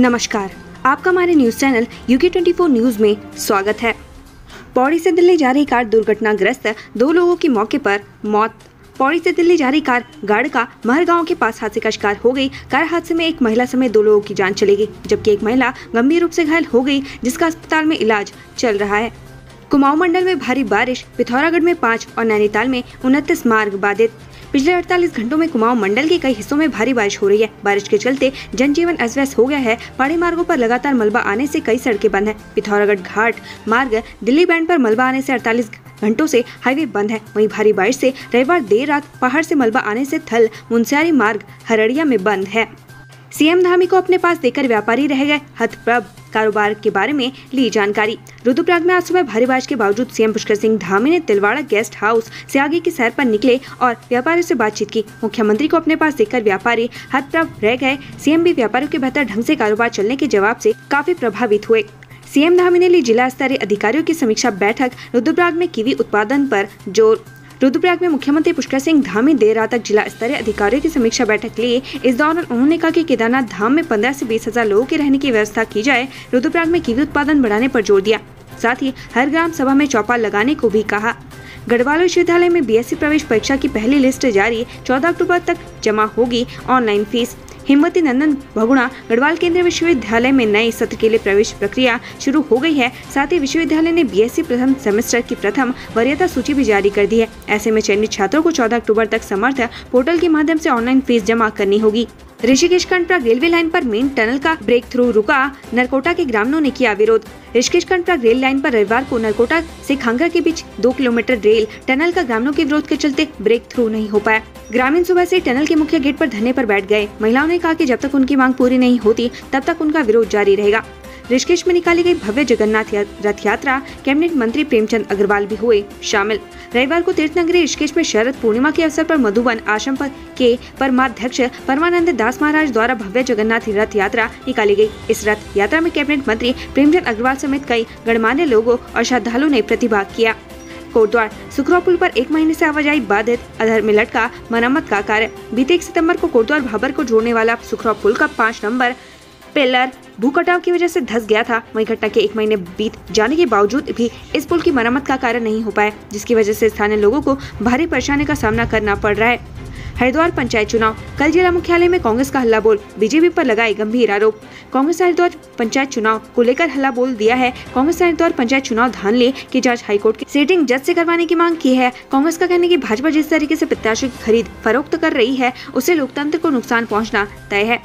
नमस्कार, आपका हमारे न्यूज चैनल UK24 न्यूज में स्वागत है। पौड़ी से दिल्ली जा रही कार दुर्घटनाग्रस्त, 2 लोगों की मौके पर मौत। पौड़ी से दिल्ली जा रही कार गाड़का महर गांव के पास हादसे का शिकार हो गई। कार हादसे में एक महिला समेत 2 लोगों की जान चली गई, जबकि एक महिला गंभीर रूप से घायल हो गई, जिसका अस्पताल में इलाज चल रहा है। कुमाऊं मंडल में भारी बारिश, पिथौरागढ़ में 5 और नैनीताल में 29 मार्ग बाधित। पिछले 48 घंटों में कुमाऊं मंडल के कई हिस्सों में भारी बारिश हो रही है। बारिश के चलते जनजीवन अस्त व्यस्त हो गया है। पहाड़ी मार्गों पर लगातार मलबा आने से कई सड़कें बंद हैं। पिथौरागढ़ घाट मार्ग दिल्ली बैंड पर मलबा आने से 48 घंटों से हाईवे बंद है। वहीं भारी बारिश से रविवार देर रात पहाड़ से मलबा आने से थल मुनस्यारी मार्ग हरड़िया में बंद है। सीएम धामी को अपने पास देकर व्यापारी रह गए हतप्रभ। कारोबार के बारे में ली जानकारी। रुद्रप्रयाग में आज सुबह भारी बारिश के बावजूद सीएम पुष्कर सिंह धामी ने तिलवाड़ा गेस्ट हाउस से आगे की सैर पर निकले और व्यापारियों से बातचीत की। मुख्यमंत्री को अपने पास देखकर व्यापारी हतप्रभ रह गए। सीएम भी व्यापारियों के बेहतर ढंग से कारोबार चलने के जवाब से काफी प्रभावित हुए। सीएम धामी ने ली जिला स्तरीय अधिकारियों की समीक्षा बैठक। रुद्रप्रयाग में कीवी उत्पादन पर जोर। रुद्रप्रयाग में मुख्यमंत्री पुष्कर सिंह धामी देर रात तक जिला स्तरीय अधिकारियों की समीक्षा बैठक ली। इस दौरान उन्होंने कहा कि केदारनाथ धाम में 15 से 20 हजार लोगों के रहने की व्यवस्था की जाए। रुद्रप्रयाग में कीवी उत्पादन बढ़ाने पर जोर दिया। साथ ही हर ग्राम सभा में चौपाल लगाने को भी कहा। गढ़वाल विश्वविद्यालय में BSc प्रवेश परीक्षा की पहली लिस्ट जारी। 14 अक्टूबर तक जमा होगी ऑनलाइन फीस। हिम्मती नंदन भगुणा गढ़वाल केंद्रीय विश्वविद्यालय में नए सत्र के लिए प्रवेश प्रक्रिया शुरू हो गई है। साथ ही विश्वविद्यालय ने BSc प्रथम सेमेस्टर की प्रथम वरीयता सूची भी जारी कर दी है। ऐसे में चयनित छात्रों को 14 अक्टूबर तक समर्थ पोर्टल के माध्यम से ऑनलाइन फीस जमा करनी होगी। ऋषिकेश कर्णप्रयाग रेलवे लाइन पर मेन टनल का ब्रेक थ्रू रुका। नरकोटा के ग्रामीणों ने किया विरोध। ऋषिकेश कर्णप्रयाग रेल लाइन पर रविवार को नरकोटा से खांगरा के बीच 2 किलोमीटर रेल टनल का ग्रामीणों के विरोध के चलते ब्रेक थ्रू नहीं हो पाया। ग्रामीण सुबह से टनल के मुख्य गेट पर धरने पर बैठ गए। महिलाओं ने कहा कि जब तक उनकी मांग पूरी नहीं होती तब तक उनका विरोध जारी रहेगा। ऋषिकेश में निकाली गई भव्य जगन्नाथ रथ यात्रा। कैबिनेट मंत्री प्रेमचंद अग्रवाल भी हुए शामिल। रविवार को तीर्थ नगरी ऋषिकेश में शरद पूर्णिमा के अवसर पर मधुबन आश्रम के परमाध्यक्ष परमानंद दास महाराज द्वारा भव्य जगन्नाथ रथ यात्रा निकाली गई। इस रथ यात्रा में कैबिनेट मंत्री प्रेमचंद अग्रवाल समेत कई गणमान्य लोगों और श्रद्धालुओं ने प्रतिभाग किया। कोटद्वार सुखराव पुल पर 1 महीने से आवाजाही बाधित। अधर में लटका मरम्मत का कार्य। बीते 1 सितंबर को कोटद्वार भाबर को जोड़ने वाला सुखराव पुल का 5 नंबर पिलर भूकटाव की वजह से धंस गया था। वहीं घटना के 1 महीने बीत जाने के बावजूद भी इस पुल की मरम्मत का कार्य नहीं हो पाया, जिसकी वजह से स्थानीय लोगों को भारी परेशानी का सामना करना पड़ रहा है। हरिद्वार पंचायत चुनाव। कल जिला मुख्यालय में कांग्रेस का हल्ला बोल। बीजेपी पर लगाए गंभीर आरोप। कांग्रेस ने हरिद्वार पंचायत चुनाव को लेकर हल्ला बोल दिया है। कांग्रेस ने हरिद्वार पंचायत चुनाव धांधली की जांच हाईकोर्ट के सिटिंग जज से करवाने की मांग की है। कांग्रेस का कहना है कि भाजपा जिस तरीके से प्रत्याशियों की खरीद फरोख्त कर रही है, उससे लोकतंत्र को नुकसान पहुँचना तय है।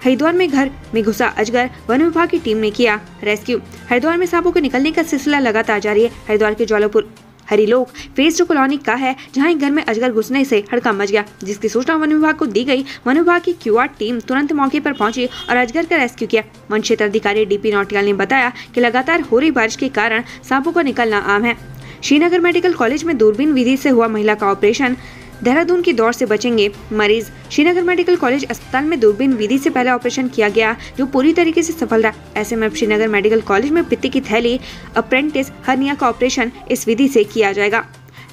हरिद्वार में घर में घुसा अजगर, वन विभाग की टीम ने किया रेस्क्यू। हरिद्वार में सांपों के निकलने का सिलसिला लगातार जारी है। हरिद्वार के ज्वालापुर हरिलोक फेज 2 कॉलोनी का है, जहां एक घर में अजगर घुसने से हड़कंप मच गया, जिसकी सूचना वन विभाग को दी गई। वन विभाग की QR टीम तुरंत मौके पर पहुंची और अजगर का रेस्क्यू किया। वन क्षेत्र अधिकारी DP नौटियाल ने बताया कि लगातार हो रही बारिश के कारण सांपों का निकलना आम है। श्रीनगर मेडिकल कॉलेज में दूरबीन विधि से हुआ महिला का ऑपरेशन। देहरादून की दौड़ से बचेंगे मरीज। श्रीनगर मेडिकल कॉलेज अस्पताल में दूरबीन विधि से पहला ऑपरेशन किया गया, जो पूरी तरीके से सफल रहा। ऐसे में अब श्रीनगर मेडिकल कॉलेज में पित्त की थैली अप्रेंटिस हर्निया का ऑपरेशन इस विधि से किया जाएगा।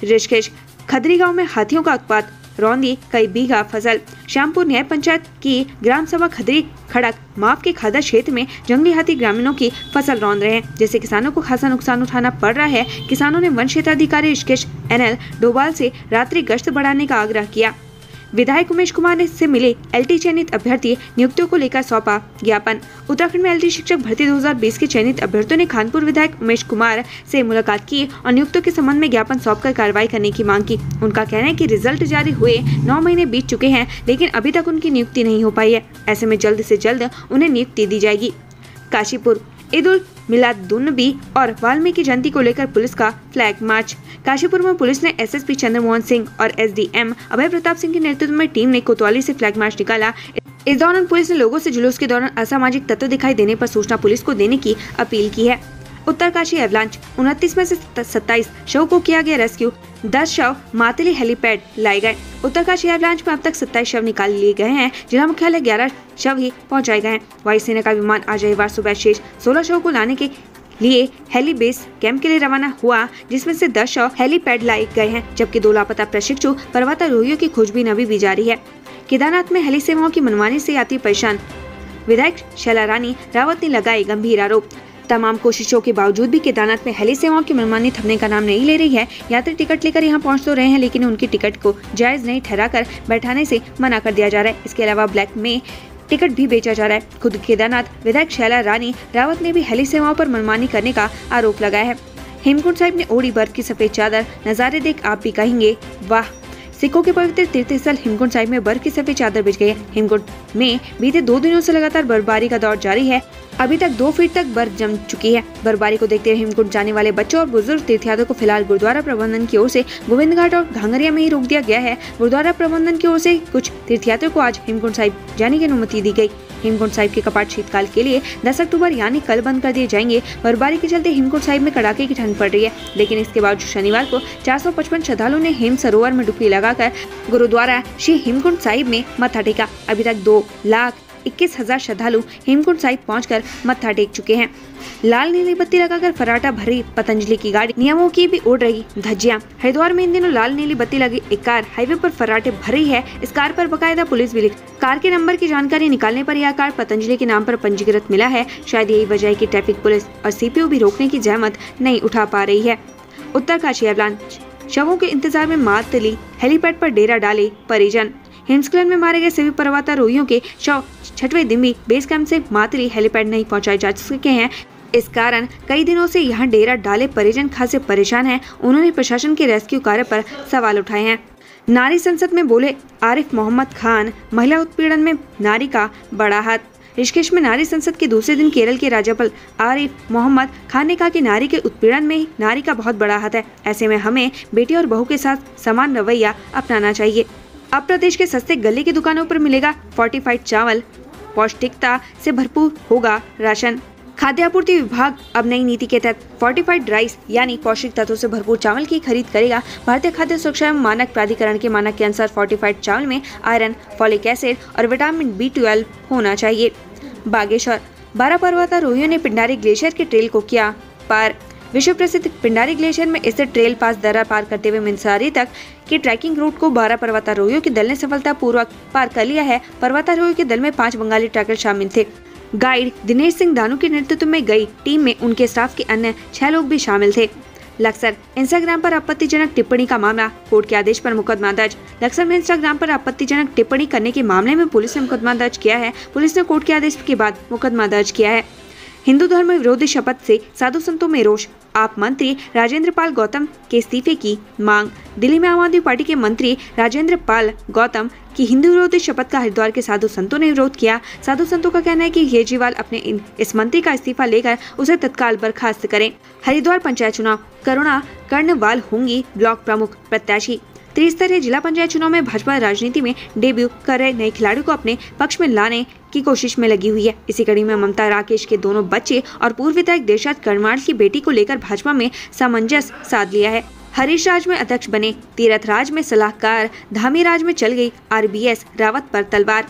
ऋषिकेश खदरी गांव में हाथियों का उत्पात, रौंदी कई बीघा फसल। श्यामपुर न्याय पंचायत की ग्राम सभा खदरी खड़क माप के खादा क्षेत्र में जंगली हाथी ग्रामीणों की फसल रौंद रहे हैं, जिससे किसानों को खासा नुकसान उठाना पड़ रहा है। किसानों ने वन क्षेत्र अधिकारी ऋषिकेश NL डोभाल से रात्रि गश्त बढ़ाने का आग्रह किया। विधायक उमेश कुमार से मिले LT चयनित अभ्यर्थी, नियुक्तियों को लेकर सौंपा ज्ञापन। उत्तराखंड में LT शिक्षक भर्ती 2020 के चयनित अभ्यर्थियों ने खानपुर विधायक उमेश कुमार से मुलाकात की और नियुक्तियों के संबंध में ज्ञापन सौंपकर कार्रवाई करने की मांग की। उनका कहना है कि रिजल्ट जारी हुए 9 महीने बीत चुके हैं, लेकिन अभी तक उनकी नियुक्ति नहीं हो पाई है। ऐसे में जल्द से जल्द उन्हें नियुक्ति दी जाएगी। काशीपुर ईद उल मिलादुन्नबी और वाल्मीकि जयंती को लेकर पुलिस का फ्लैग मार्च। काशीपुर में पुलिस ने SSP चंद्रमोहन सिंह और SDM अभय प्रताप सिंह के नेतृत्व में टीम ने कोतवाली से फ्लैग मार्च निकाला। इस दौरान पुलिस ने लोगों से जुलूस के दौरान असामाजिक तत्व दिखाई देने पर सूचना पुलिस को देने की अपील की है। उत्तरकाशी एवलांच। 29 में से 27 शव को किया गया रेस्क्यू। 10 शव मातली हेलीपैड लाए गए। उत्तरकाशी एवलांच में अब तक 27 शव निकाल लिए गए हैं। जिला मुख्यालय 11 शव ही पहुंचाए गए हैं। वायुसेना का विमान आज रविवार सुबह शेष 16 शव को लाने के लिए हेली बेस कैंप के लिए रवाना हुआ, जिसमें से 10 शव हेलीपैड लाए गए हैं, जबकि 2 लापता प्रशिक्षु पर्वतारोहियों की खोजबीन अभी भी जारी है। केदारनाथ में हेली सेवाओं की मनमानी से यात्री परेशान। विधायक शैला रानी रावत ने लगाए गंभीर आरोप। तमाम कोशिशों के बावजूद भी केदारनाथ में हेली सेवाओं की मनमानी थमने का नाम नहीं ले रही है। यात्री टिकट लेकर यहां पहुंच तो रहे हैं, लेकिन उनकी टिकट को जायज नहीं ठहराकर बैठाने से मना कर दिया जा रहा है। इसके अलावा ब्लैक में टिकट भी बेचा जा रहा है। खुद केदारनाथ विधायक शैला रानी रावत ने भी हेली सेवाओं पर मनमानी करने का आरोप लगाया है। हेमकुंड साहिब ने ओढ़ी बर्फ की सफेद चादर, नजारे देख आप भी कहेंगे वाह। सिखों के पवित्र तीर्थ स्थल हेमकुंड साहिब में बर्फ की सफेद चादर बिछ गई है। हेमकुंड में बीते 2 दिनों से लगातार बर्फबारी का दौर जारी है। अभी तक 2 फीट तक बर्फ जम चुकी है। बर्फबारी को देखते हुए हेमकुंड जाने वाले बच्चों और बुजुर्ग तीर्थयात्रियों को फिलहाल गुरुद्वारा प्रबंधन की ओर से गोविंद घाट और घांगरिया में ही रोक दिया गया है। गुरुद्वारा प्रबंधन की ओर से कुछ तीर्थयात्रियों को आज हेमकुंड साहिब जाने की अनुमति दी गई। हेमकुंड साहिब के कपाट शीतकाल के लिए 10 अक्टूबर यानी कल बंद कर दिए जाएंगे। बर्फबारी के चलते हेमकुंड साहिब में कड़ाके की ठंड पड़ रही है, लेकिन इसके बावजूद शनिवार को 455 श्रद्धालुओं ने हेम सरोवर में डुबकी लगाकर गुरुद्वारा श्री हेमकुंड साहिब में मत्था टेका। अभी तक 2,21,000 श्रद्धालु हेमकुंड साहिब पहुंचकर मत्था टेक चुके हैं। लाल नीली बत्ती लगाकर फर्राटा भरी पतंजलि की गाड़ी, नियमों की भी उड़ रही धज्जियां। हरिद्वार में इन दिनों लाल नीली बत्ती लगी एक कार हाईवे पर फर्राटे भर रही है। इस कार पर बकायदा पुलिस भी कार के नंबर की जानकारी निकालने पर यह कार पतंजलि के नाम पर पंजीकृत मिला है। शायद यही वजह है कि ट्रैफिक पुलिस और सीपीओ भी रोकने की जहमत नहीं उठा पा रही है। उत्तरकाशी एवलांच, शवों के इंतजार में मातली, हेलीपैड पर डेरा डाले परिजन। हिमस्खलन में मारे गए सभी पर्वतारोहियों के शव 6वें दिन भी बेस कैंप से मातली हेलीपैड नहीं पहुंचाए जा सके हैं। इस कारण कई दिनों से यहां डेरा डाले परिजन खासे परेशान हैं। उन्होंने प्रशासन के रेस्क्यू कार्य पर सवाल उठाए हैं। नारी संसद में बोले आरिफ मोहम्मद खान, महिला उत्पीड़न में नारी का बड़ा हाथ। ऋषिकेश में नारी संसद के दूसरे दिन केरल के राज्यपाल आरिफ मोहम्मद खान ने कहा कि नारी के उत्पीड़न में नारी का बहुत बड़ा हाथ है। ऐसे में हमें बेटी और बहू के साथ समान रवैया अपनाना चाहिए। अब प्रदेश के सस्ते गले की दुकानों पर मिलेगा फोर्टिफाइड चावल, पौष्टिकता से भरपूर होगा राशन। खाद्य आपूर्ति विभाग अब नई नीति के तहत फोर्टिफाइड राइस यानी पौष्टिक तत्वों से भरपूर चावल की खरीद करेगा। भारतीय खाद्य सुरक्षा एवं मानक प्राधिकरण के मानक के अनुसार फोर्टिफाइड चावल में आयरन, फॉलिक एसिड और विटामिन B12 होना चाहिए। बागेश्वर, 12 पर्वतारोहियों ने पिंडारी ग्लेशियर के ट्रेल को किया पार। विश्व प्रसिद्ध पिंडारी ग्लेशियर में स्थित ट्रेल पास दर्रा पार करते हुए मिंसारी तक के ट्रैकिंग रूट को 12 पर्वतारोहियों के दल ने सफलतापूर्वक पार कर लिया है। पर्वतारोहियों के दल में 5 बंगाली ट्रैकर शामिल थे। गाइड दिनेश सिंह दानू के नेतृत्व में गई टीम में उनके स्टाफ के अन्य 6 लोग भी शामिल थे। लक्सर, इंस्टाग्राम पर आपत्तिजनक टिप्पणी का मामला, कोर्ट के आदेश पर मुकदमा दर्ज। लक्सर में इंस्टाग्राम पर आपत्तिजनक टिप्पणी करने के मामले में पुलिस ने मुकदमा दर्ज किया है। पुलिस ने कोर्ट के आदेश के बाद मुकदमा दर्ज किया है। हिंदू धर्म विरोधी शपथ से साधु संतों में रोष, आप मंत्री राजेंद्र पाल गौतम के इस्तीफे की मांग। दिल्ली में आम आदमी पार्टी के मंत्री राजेंद्र पाल गौतम की हिंदू विरोधी शपथ का हरिद्वार के साधु संतों ने विरोध किया। साधु संतों का कहना है कि केजरीवाल अपने इस मंत्री का इस्तीफा लेकर उसे तत्काल बर्खास्त करें। हरिद्वार पंचायत चुनाव, करुणा कर्णवाल होंगी ब्लॉक प्रमुख प्रत्याशी। त्रिस्तरीय जिला पंचायत चुनाव में भाजपा राजनीति में डेब्यू कर रहे नए खिलाड़ियों को अपने पक्ष में लाने की कोशिश में लगी हुई है। इसी कड़ी में ममता राकेश के दोनों बच्चे और पूर्व विधायक देशराज कर्माल की बेटी को लेकर भाजपा में सामंजस्य साध लिया है। हरीश राज में अध्यक्ष बने, तीरथ राज में सलाहकार, धामी राज में चल गई RBS रावत पर तलवार।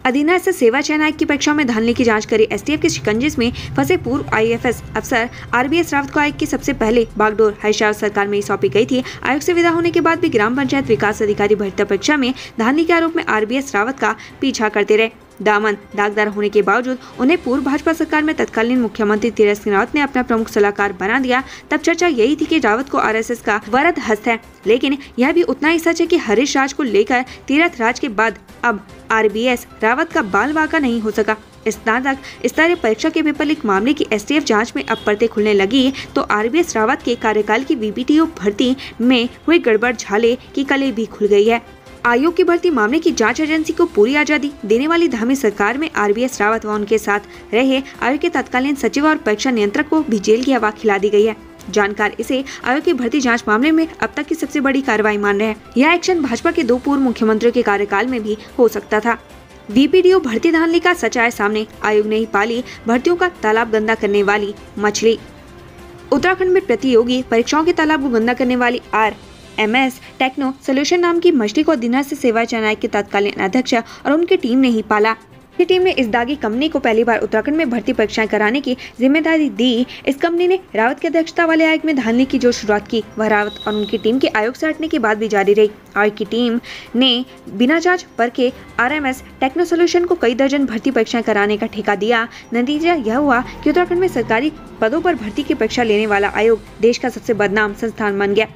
अधीनस्थ सेवा चयन आयोग की परीक्षाओं में धांधली की जांच करी STF के शिकंजे में फंसे पूर्व IAFS अफसर RBS रावत को आयोग की सबसे पहले बागडोर हरीश रावत सरकार में ही सौंपी गई थी। आयोग से विदा होने के बाद भी ग्राम पंचायत विकास अधिकारी भर्ती परीक्षा में धांधली के आरोप में RBS रावत का पीछा करते रहे। दामन दागदार होने के बावजूद उन्हें पूर्व भाजपा सरकार में तत्कालीन मुख्यमंत्री तीरथ सिंह रावत ने अपना प्रमुख सलाहकार बना दिया। तब चर्चा यही थी कि रावत को RSS का वरद हस्त है, लेकिन यह भी उतना ही सच है कि हरीश राज को लेकर तीरथ राज के बाद अब RBS रावत का बाल वाका नहीं हो सका। स्नातक स्तरीय परीक्षा के पेपर लीक मामले की STF जांच में अब पर्दे खुलने लगी तो RBS रावत के कार्यकाल की VPTO भर्ती में हुई गड़बड़ झाले की कली भी खुल गई है। आयोग की भर्ती मामले की जांच एजेंसी को पूरी आजादी देने वाली धामी सरकार में RBS रावत व उनके साथ रहे आयोग के तत्कालीन सचिव और परीक्षा नियंत्रक को भी जेल की हवा खिला दी गई है। जानकार इसे आयोग की भर्ती जांच मामले में अब तक की सबसे बड़ी कार्रवाई मान रहे हैं। यह एक्शन भाजपा के 2 पूर्व मुख्यमंत्रियों के कार्यकाल में भी हो सकता था। VPTO भर्ती धांधली का सच आया सामने, आयोग ने ही पाली भर्तियों का तालाब गंदा करने वाली मछली। उत्तराखंड में प्रतियोगी परीक्षाओं के तालाब को गंदा करने वाली RMS टेक्नो सोल्यूशन नाम की मछली को अधीनस्थ सेवा चयन आयोग के तत्कालीन अध्यक्ष और उनकी टीम ने ही पाला। की टीम ने इस दागी कंपनी को पहली बार उत्तराखंड में भर्ती परीक्षाएं कराने की जिम्मेदारी दी। इस कंपनी ने रावत की अध्यक्षता वाले आयोग में धांधली की जो शुरुआत की वह रावत और उनकी टीम के आयोग से हटने के बाद भी जारी रही। आयोग की टीम ने बिना जांच परखे RMS टेक्नो सॉल्यूशन को कई दर्जन भर्ती परीक्षाएं कराने का ठेका दिया। नतीजा यह हुआ कि उत्तराखंड में सरकारी पदों पर भर्ती की परीक्षा लेने वाला आयोग देश का सबसे बदनाम संस्थान बन गया।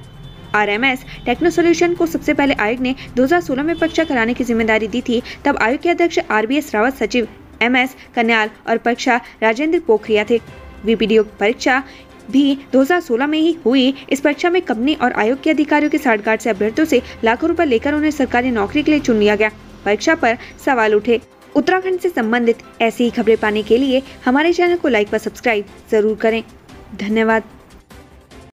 RMS टेक्नो सॉल्यूशन को सबसे पहले आयोग ने 2016 में परीक्षा कराने की जिम्मेदारी दी थी। तब आयोग के अध्यक्ष RBS रावत, सचिव MS कन्याल और परीक्षा राजेंद्र पोखरिया थे। VPDO परीक्षा भी 2016 में ही हुई। इस परीक्षा में कंपनी और आयोग के अधिकारियों के साठगांठ से अभ्यर्थियों से लाखों रुपए लेकर उन्हें सरकारी नौकरी के लिए चुन लिया गया। परीक्षा पर सवाल उठे। उत्तराखंड से संबंधित ऐसी ही खबरें पाने के लिए हमारे चैनल को लाइक व सब्सक्राइब जरूर करें। धन्यवाद।